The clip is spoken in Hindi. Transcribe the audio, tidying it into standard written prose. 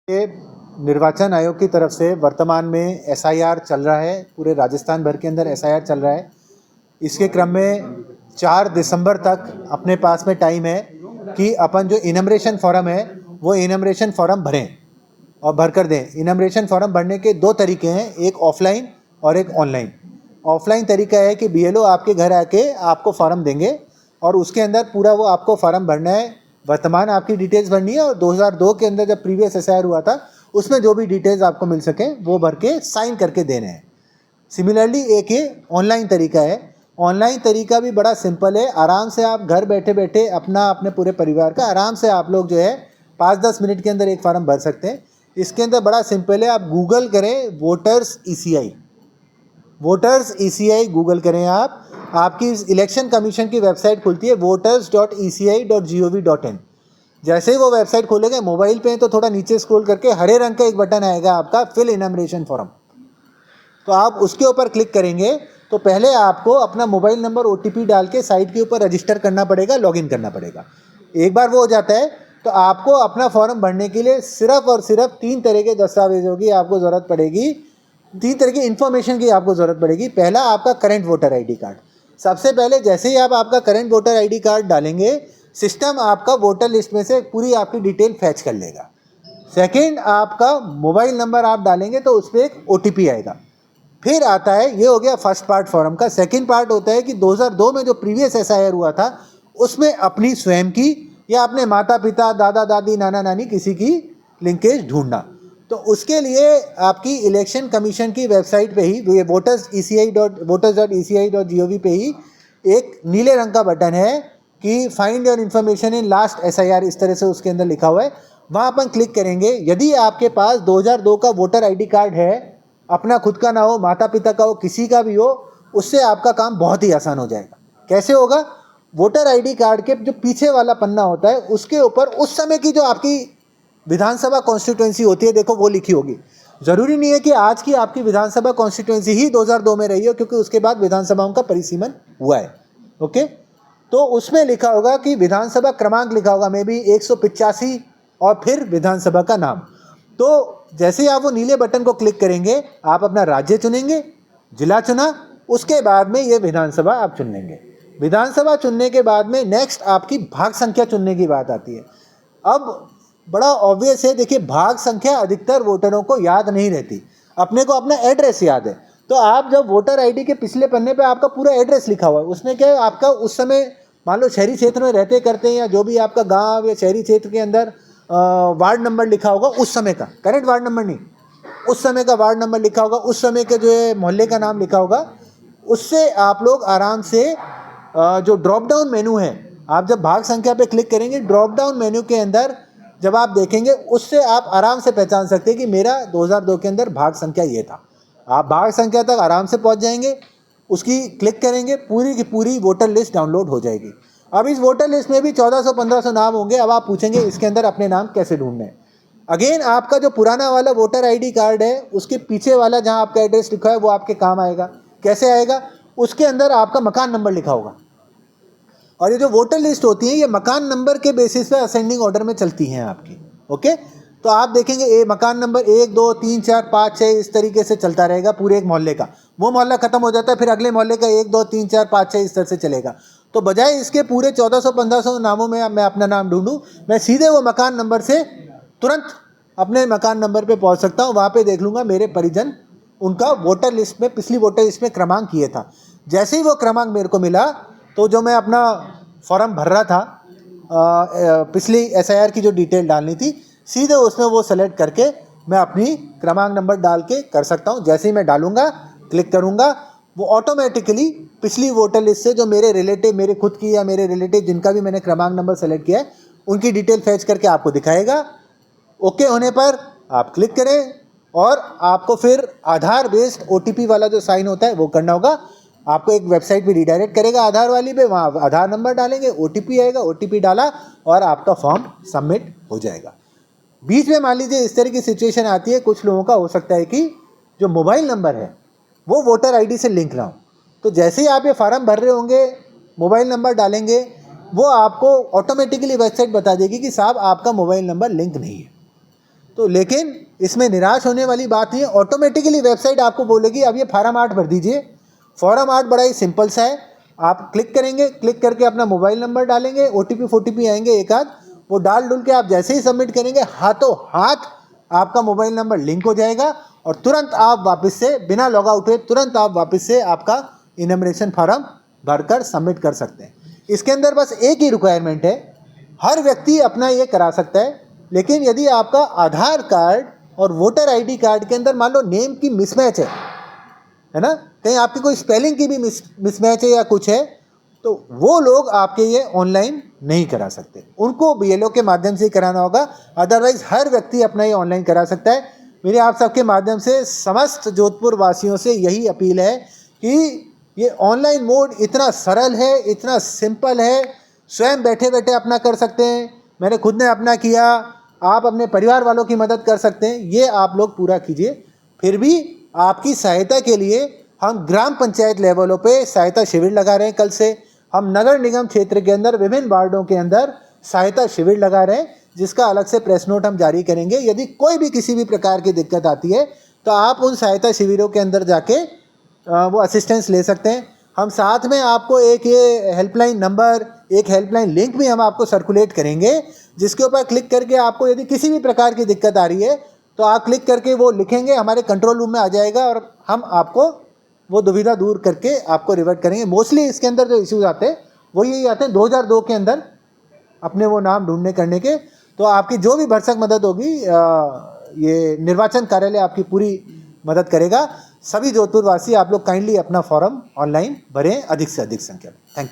ये निर्वाचन आयोग की तरफ से वर्तमान में एसआईआर चल रहा है। पूरे राजस्थान भर के अंदर एसआईआर चल रहा है। इसके क्रम में 4 दिसंबर तक अपने पास में टाइम है कि अपन जो इनमरेशन फॉर्म है वो इनमरेशन फॉर्म भरें और भर कर दें। इनमरेशन फॉर्म भरने के 2 तरीके हैं, एक ऑफलाइन और एक ऑनलाइन। ऑफलाइन तरीका है कि बीएलओ आपके घर आके आपको फॉर्म देंगे और उसके अंदर पूरा वो आपको फॉर्म भरना है। वर्तमान आपकी डिटेल्स भरनी है और 2002 के अंदर जब प्रीवियस एसआईआर हुआ था उसमें जो भी डिटेल्स आपको मिल सके वो भर के साइन करके देने हैं। सिमिलरली एक ये ऑनलाइन तरीका है। ऑनलाइन तरीका भी बड़ा सिंपल है। आराम से आप घर बैठे बैठे अपने पूरे परिवार का आराम से आप लोग जो है 5-10 मिनट के अंदर एक फॉर्म भर सकते हैं। इसके अंदर बड़ा सिंपल है, आप गूगल करें वोटर्स ईसीआई गूगल करें आप। आपकी इलेक्शन कमीशन की वेबसाइट खुलती है voters.eci.gov.in। जैसे ही वो वेबसाइट खोलेंगे, मोबाइल पे तो थोड़ा नीचे स्क्रॉल करके हरे रंग का एक बटन आएगा आपका फिल इनमरेशन फॉर्म, तो आप उसके ऊपर क्लिक करेंगे तो पहले आपको अपना मोबाइल नंबर ओटीपी डाल के साइट के ऊपर रजिस्टर करना पड़ेगा, लॉगिन करना पड़ेगा। एक बार वो हो जाता है तो आपको अपना फॉर्म भरने के लिए सिर्फ और सिर्फ 3 तरह के दस्तावेजों की आपको ज़रूरत पड़ेगी, 3 तरह की इन्फॉर्मेशन की आपको ज़रूरत पड़ेगी। पहला आपका करंट वोटर आईडी कार्ड। सबसे पहले जैसे ही आप आपका करंट वोटर आईडी कार्ड डालेंगे, सिस्टम आपका वोटर लिस्ट में से पूरी आपकी डिटेल फैच कर लेगा। सेकंड, आपका मोबाइल नंबर आप डालेंगे तो उस पर एक ओटीपी आएगा। फिर आता है, ये हो गया फर्स्ट पार्ट फॉर्म का। सेकंड पार्ट होता है कि 2002 में जो प्रीवियस एसआईआर हुआ था उसमें अपनी स्वयं की या अपने माता पिता, दादा दादी, नाना नानी किसी की लिंकेज ढूंढना। तो उसके लिए आपकी इलेक्शन कमीशन की वेबसाइट पे ही voters.eci.gov पे ही एक नीले रंग का बटन है कि find your information in last SIR, इस तरह से उसके अंदर लिखा हुआ है। वहाँ अपन क्लिक करेंगे। यदि आपके पास 2002 का वोटर आईडी कार्ड है, अपना खुद का ना हो, माता पिता का हो, किसी का भी हो, उससे आपका काम बहुत ही आसान हो जाएगा। कैसे होगा? वोटर आईडी कार्ड के जो पीछे वाला पन्ना होता है उसके ऊपर उस समय की जो आपकी विधानसभा कॉन्स्टिट्यूएंसी होती है, देखो वो लिखी होगी। ज़रूरी नहीं है कि आज की आपकी विधानसभा कॉन्स्टिट्यूएंसी ही 2002 में रही हो, क्योंकि उसके बाद विधानसभाओं का परिसीमन हुआ है। ओके, तो उसमें लिखा होगा कि विधानसभा क्रमांक लिखा होगा, मे बी 185, और फिर विधानसभा का नाम। तो जैसे ही आप वो नीले बटन को क्लिक करेंगे, आप अपना राज्य चुनेंगे, जिला चुना, उसके बाद में ये विधानसभा आप चुन लेंगे। विधानसभा चुनने के बाद में नेक्स्ट आपकी भाग संख्या चुनने की बात आती है। अब बड़ा ऑब्वियस है, देखिए भाग संख्या अधिकतर वोटरों को याद नहीं रहती। अपने को अपना एड्रेस याद है, तो आप जब वोटर आईडी के पिछले पन्ने पे आपका पूरा एड्रेस लिखा हुआ है, उसमें क्या है, आपका उस समय मान लो शहरी क्षेत्र में रहते करते हैं या जो भी आपका गांव या शहरी क्षेत्र के अंदर वार्ड नंबर लिखा होगा उस समय का, करेक्ट वार्ड नंबर नहीं, उस समय का वार्ड नंबर लिखा होगा, उस समय के जो है मोहल्ले का नाम लिखा होगा। उससे आप लोग आराम से जो ड्रॉप डाउन मेनू है, आप जब भाग संख्या पे क्लिक करेंगे, ड्रॉप डाउन मेन्यू के अंदर जब आप देखेंगे, उससे आप आराम से पहचान सकते हैं कि मेरा 2002 के अंदर भाग संख्या ये था। आप भाग संख्या तक आराम से पहुंच जाएंगे, उसकी क्लिक करेंगे, पूरी की पूरी वोटर लिस्ट डाउनलोड हो जाएगी। अब इस वोटर लिस्ट में भी 1400-1500 नाम होंगे। अब आप पूछेंगे इसके अंदर अपने नाम कैसे ढूंढने हैं। अगेन आपका जो पुराना वाला वोटर आईडी कार्ड है, उसके पीछे वाला जहां आपका एड्रेस लिखा है वो आपके काम आएगा। कैसे आएगा? उसके अंदर आपका मकान नंबर लिखा होगा, और ये जो वोटर लिस्ट होती है ये मकान नंबर के बेसिस पे असेंडिंग ऑर्डर में चलती हैं आपकी। ओके, तो आप देखेंगे ये मकान नंबर 1, 2, 3, 4, 5, 6 इस तरीके से चलता रहेगा पूरे एक मोहल्ले का। वो मोहल्ला खत्म हो जाता है, फिर अगले मोहल्ले का 1, 2, 3, 4, 5, 6 इस तरह से चलेगा। तो बजाय इसके पूरे 1400-1500 नामों में मैं अपना नाम ढूंढूं, मैं सीधे वो मकान नंबर से तुरंत अपने मकान नंबर पे पहुंच सकता हूं। वहां पे देख लूंगा मेरे परिजन, उनका वोटर लिस्ट में, पिछली वोटर लिस्ट में क्रमांक ये था। जैसे ही वो क्रमांक मेरे को मिला, तो जो मैं अपना फॉर्म भर रहा था, पिछली एसआईआर की जो डिटेल डालनी थी, सीधे उसमें वो सेलेक्ट करके मैं अपनी क्रमांक नंबर डाल के कर सकता हूँ। जैसे ही मैं डालूंगा, क्लिक करूँगा, वो ऑटोमेटिकली पिछली वोटर लिस्ट से जो मेरे रिलेटिव, मेरे खुद की या मेरे रिलेटिव जिनका भी मैंने क्रमांक नंबर सेलेक्ट किया है, उनकी डिटेल फैच करके आपको दिखाएगा। ओके होने पर आप क्लिक करें और आपको फिर आधार बेस्ड ओटीपी वाला जो साइन होता है वो करना होगा। आपको एक वेबसाइट पे रिडायरेक्ट करेगा आधार वाली पे, वहाँ आधार नंबर डालेंगे, ओटीपी आएगा, ओटीपी डाला और आपका फॉर्म सबमिट हो जाएगा। बीच में मान लीजिए इस तरह की सिचुएशन आती है, कुछ लोगों का हो सकता है कि जो मोबाइल नंबर है वो वोटर आईडी से लिंक ना हो। तो जैसे ही आप ये फार्म भर रहे होंगे, मोबाइल नंबर डालेंगे, वो आपको ऑटोमेटिकली वेबसाइट बता देगी कि साहब आपका मोबाइल नंबर लिंक नहीं है। तो लेकिन इसमें निराश होने वाली बात नहीं है, ऑटोमेटिकली वेबसाइट आपको बोलेगी अब ये फार्म 8 भर दीजिए। फॉर्म 8 बड़ा ही सिंपल सा है, आप क्लिक करेंगे, क्लिक करके अपना मोबाइल नंबर डालेंगे, OTP फोटीपी आएंगे एक आध, वो डाल डुल के आप जैसे ही सबमिट करेंगे हाथों हाथ आपका मोबाइल नंबर लिंक हो जाएगा और तुरंत आप वापस से बिना लॉग आउट हुए तुरंत आप वापस से आपका इनमरेशन फार्म भरकर सबमिट कर सकते हैं। इसके अंदर बस एक ही रिक्वायरमेंट है, हर व्यक्ति अपना ये करा सकता है, लेकिन यदि आपका आधार कार्ड और वोटर ID कार्ड के अंदर मान लो नेम की मिसमैच है ना, कहीं आपकी कोई स्पेलिंग की भी मिसमैच है या कुछ है, तो वो लोग आपके ये ऑनलाइन नहीं करा सकते, उनको BLO के माध्यम से ही कराना होगा। अदरवाइज हर व्यक्ति अपना ये ऑनलाइन करा सकता है। मेरे आप सबके माध्यम से समस्त जोधपुर वासियों से यही अपील है कि ये ऑनलाइन मोड इतना सरल है, इतना सिंपल है, स्वयं बैठे बैठे अपना कर सकते हैं। मैंने खुद ने अपना किया, आप अपने परिवार वालों की मदद कर सकते हैं, ये आप लोग पूरा कीजिए। फिर भी आपकी सहायता के लिए हम ग्राम पंचायत लेवलों पे सहायता शिविर लगा रहे हैं। कल से हम नगर निगम क्षेत्र के अंदर विभिन्न वार्डों के अंदर सहायता शिविर लगा रहे हैं, जिसका अलग से प्रेस नोट हम जारी करेंगे। यदि कोई भी किसी भी प्रकार की दिक्कत आती है तो आप उन सहायता शिविरों के अंदर जाके वो असिस्टेंस ले सकते हैं। हम साथ में आपको एक ये हेल्पलाइन नंबर, एक हेल्पलाइन लिंक भी हम आपको सर्कुलेट करेंगे, जिसके ऊपर क्लिक करके आपको यदि किसी भी प्रकार की दिक्कत आ रही है तो आप क्लिक करके वो लिखेंगे, हमारे कंट्रोल रूम में आ जाएगा और हम आपको वो दुविधा दूर करके आपको रिवर्ट करेंगे। मोस्टली इसके अंदर जो इश्यूज आते हैं वो यही आते हैं 2002 के अंदर अपने वो नाम ढूंढने करने के। तो आपकी जो भी भरसक मदद होगी ये निर्वाचन कार्यालय आपकी पूरी मदद करेगा। सभी जोधपुर वासी आप लोग काइंडली अपना फॉर्म ऑनलाइन भरें अधिक से अधिक संख्या में। Thank you.